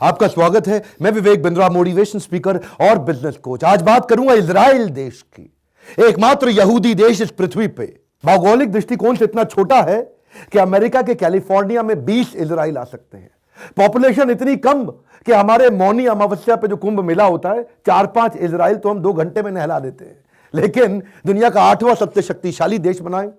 आपका स्वागत है। मैं विवेक बिंद्रा, मोटिवेशन स्पीकर और बिजनेस कोच। आज बात करूंगा इजराइल देश की, एकमात्र यहूदी देश इस पृथ्वी पे। भौगोलिक दृष्टिकोण से इतना छोटा है कि अमेरिका के कैलिफोर्निया में 20 इजराइल आ सकते हैं। पॉपुलेशन इतनी कम कि हमारे मौनी अमावस्या पे जो कुंभ मेला होता है, 4-5 इजराइल तो हम 2 घंटे में नहला देते हैं। लेकिन दुनिया का 8वां सबसे शक्तिशाली देश बनाए,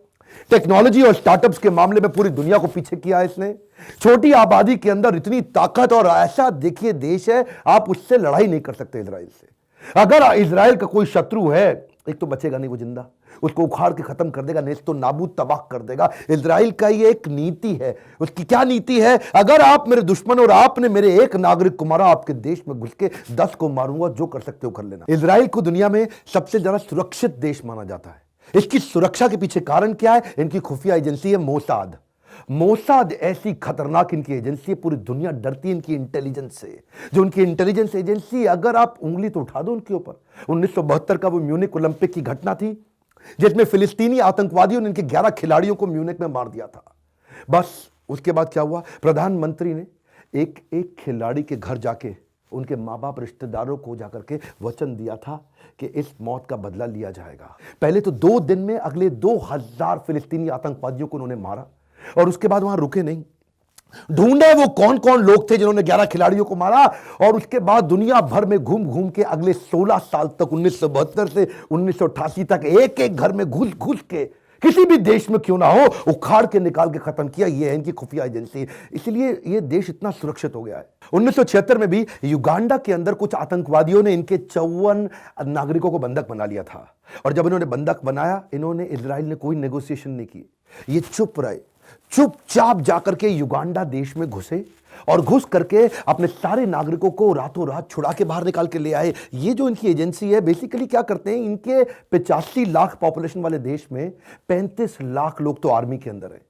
टेक्नोलॉजी और स्टार्टअप्स के मामले में पूरी दुनिया को पीछे किया है इसने। छोटी आबादी के अंदर इतनी ताकत, और ऐसा देखिए देश है, आप उससे लड़ाई नहीं कर सकते इजराइल से। अगर इजराइल का कोई शत्रु है, एक तो बचेगा नहीं वो जिंदा, उसको उखाड़ के खत्म कर देगा, नेस्तो नाबूद तबाह कर देगा। इजराइल का ये एक नीति है। उसकी क्या नीति है? अगर आप मेरे दुश्मन और आपने मेरे एक नागरिक को मारा, आपके देश में घुस के 10 को मारूंगा, जो कर सकते हो कर लेना। इजराइल को दुनिया में सबसे ज्यादा सुरक्षित देश माना जाता है। इसकी सुरक्षा के पीछे कारण क्या है? इनकी खुफिया एजेंसी है मोसाद। मोसाद ऐसी खतरनाक इनकी एजेंसी है, पूरी दुनिया डरती है इनकी इंटेलिजेंस से। जो उनकी इंटेलिजेंस एजेंसी, अगर आप उंगली तो उठा दो उनके ऊपर। 1972 का वो म्यूनिक ओलंपिक की घटना थी, जिसमें फिलिस्तीनी आतंकवादियों ने इनके 11 खिलाड़ियों को म्यूनिक में मार दिया था। बस उसके बाद क्या हुआ? प्रधानमंत्री ने एक एक खिलाड़ी के घर जाके उनके माँ बाप, रिश्तेदारों को जाकर के वचन दिया था कि इस मौत का बदला लिया जाएगा। पहले तो 2 दिन में अगले 2000 फिलिस्तीनी आतंकवादियों को उन्होंने मारा, और उसके बाद वहां रुके नहीं। ढूंढे वो कौन कौन लोग थे जिन्होंने 11 खिलाड़ियों को मारा, और उसके बाद दुनिया भर में घूम घूम के अगले 16 साल तक, 1972 से 1988 तक, एक एक घर में घुस घुस के, किसी भी देश में क्यों ना हो, उखाड़ के निकाल के खत्म किया। ये है इनकी खुफिया एजेंसी। इसलिए ये देश इतना सुरक्षित हो गया है। 1976 में भी युगांडा के अंदर कुछ आतंकवादियों ने इनके 54 नागरिकों को बंधक बना लिया था, और जब इन्होंने बंधक बनाया, इन्होंने, इजराइल ने कोई नेगोशिएशन नहीं की। ये चुप रहे, चुपचाप जाकर के युगांडा देश में घुसे, और घुस करके अपने सारे नागरिकों को रातों रात छुड़ा के बाहर निकाल के ले आए। ये जो इनकी एजेंसी है, बेसिकली क्या करते हैं, इनके 85 लाख पॉपुलेशन वाले देश में 35 लाख लोग तो आर्मी के अंदर है।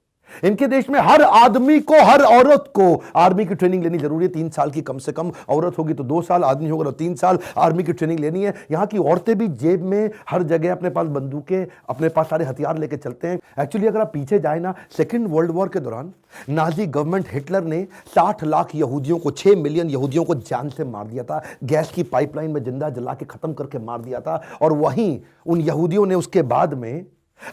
इनके देश में हर आदमी को, हर औरत को आर्मी की ट्रेनिंग लेनी जरूरी है, 3 साल की कम से कम। औरत होगी तो 2 साल, आदमी होगा तो 3 साल आर्मी की ट्रेनिंग लेनी है। यहां की औरतें भी जेब में हर जगह अपने पास बंदूकें, अपने पास सारे हथियार लेके चलते हैं। एक्चुअली अगर आप पीछे जाए ना, सेकेंड वर्ल्ड वॉर के दौरान नाजी गवर्नमेंट, हिटलर ने 60 लाख यहूदियों को, 6 मिलियन यहूदियों को जान से मार दिया था। गैस की पाइपलाइन में जिंदा जला के खत्म करके मार दिया था। और वहीं उन यहूदियों ने उसके बाद में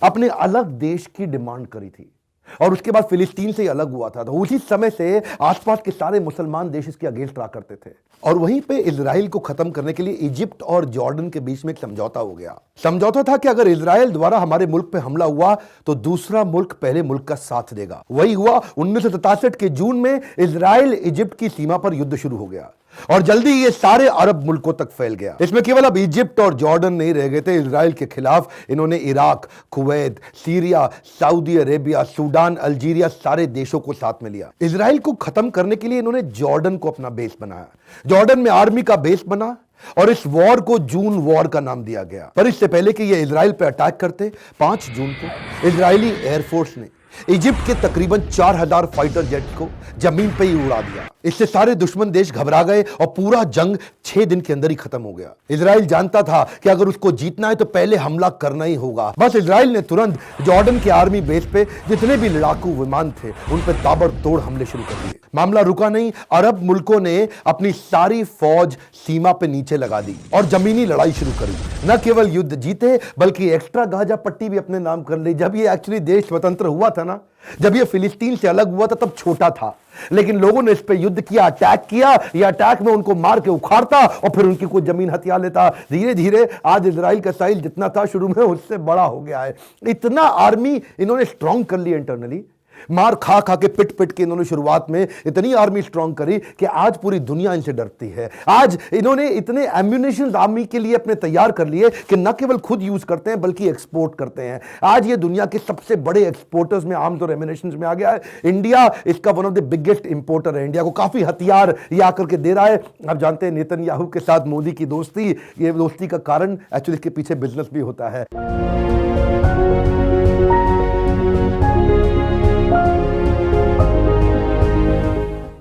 अपने अलग देश की डिमांड करी थी, और उसके बाद फिलिस्तीन से ही अलग हुआ था। तो उसी समय से आसपास के सारे मुसलमान देश इसके अगेंस्ट रहा करते थे। और वहीं पे इजराइल को खत्म करने के लिए इजिप्ट और जॉर्डन के बीच में एक समझौता हो गया। समझौता था कि अगर इजराइल द्वारा हमारे मुल्क पे हमला हुआ तो दूसरा मुल्क पहले मुल्क का साथ देगा। वही हुआ। 1967 के जून में इजराइल इजिप्ट की सीमा पर युद्ध शुरू हो गया, और जल्दी ये सारे अरब मुल्कों तक फैल गया। इसमें केवल अब इजिप्ट और जॉर्डन नहीं रह गए थे इजराइल के खिलाफ। इन्होंने Iraq, Kuwait, Syria, Saudi Arabia, Sudan, Algeria, सारे देशों को साथ में लिया। इजराइल को खत्म करने के लिए इन्होंने जॉर्डन को अपना बेस बनाया। जॉर्डन में आर्मी का बेस बना, और इस वॉर को जून वॉर का नाम दिया गया। पर इससे पहले कि ये इजराइल पर अटैक करते, 5 जून को इजरायली एयरफोर्स ने इजिप्ट के तकरीबन 4000 फाइटर जेट को जमीन पे ही उड़ा दिया। इससे सारे दुश्मन देश घबरा गए, और पूरा जंग 6 दिन के अंदर ही खत्म हो गया। इजराइल जानता था कि अगर उसको जीतना है तो पहले हमला करना ही होगा। बस इजराइल ने तुरंत जॉर्डन के आर्मी बेस पे जितने भी लड़ाकू विमान थे, उन पर ताबड़तोड़ हमले शुरू कर दिए। मामला रुका नहीं, अरब मुल्कों ने अपनी सारी फौज सीमा पे नीचे लगा दी और जमीनी लड़ाई शुरू करी। न केवल युद्ध जीते, बल्कि एक्स्ट्रा गाजा पट्टी भी अपने नाम कर ली। जब ये एक्चुअली देश स्वतंत्र हुआ था ना, जब ये फिलिस्तीन से अलग हुआ था, तब छोटा था, लेकिन लोगों ने इस पे युद्ध किया, अटैक किया। ये अटैक में उनको मार के उखाड़ता, और फिर उनकी कोई जमीन हथियार लेता। धीरे धीरे आज इजराइल का साइज जितना था शुरू में, उससे बड़ा हो गया है। इतना आर्मी इन्होंने स्ट्रांग कर लिया इंटरनली। मार खा खा के, पिट पिट के इन्होंने शुरुआत में इतनी आर्मी स्ट्रांग करी कि आज पूरी दुनिया इनसे डरती है। आज इन्होंने इतने एम्यूनिशन आर्मी के लिए अपने तैयार कर लिए कि न केवल खुद यूज करते हैं, बल्कि एक्सपोर्ट करते हैं। आज ये दुनिया के सबसे बड़े एक्सपोर्टर्स में, आर्म्स और एम्यूनिशन में आ गया है। इंडिया इसका one of the biggest importer है। इंडिया को काफी हथियार ये आकर के दे रहा है। आप जानते हैं नेतन्याहू के साथ मोदी की दोस्ती, ये दोस्ती का कारण एक्चुअली इसके पीछे बिजनेस भी होता है।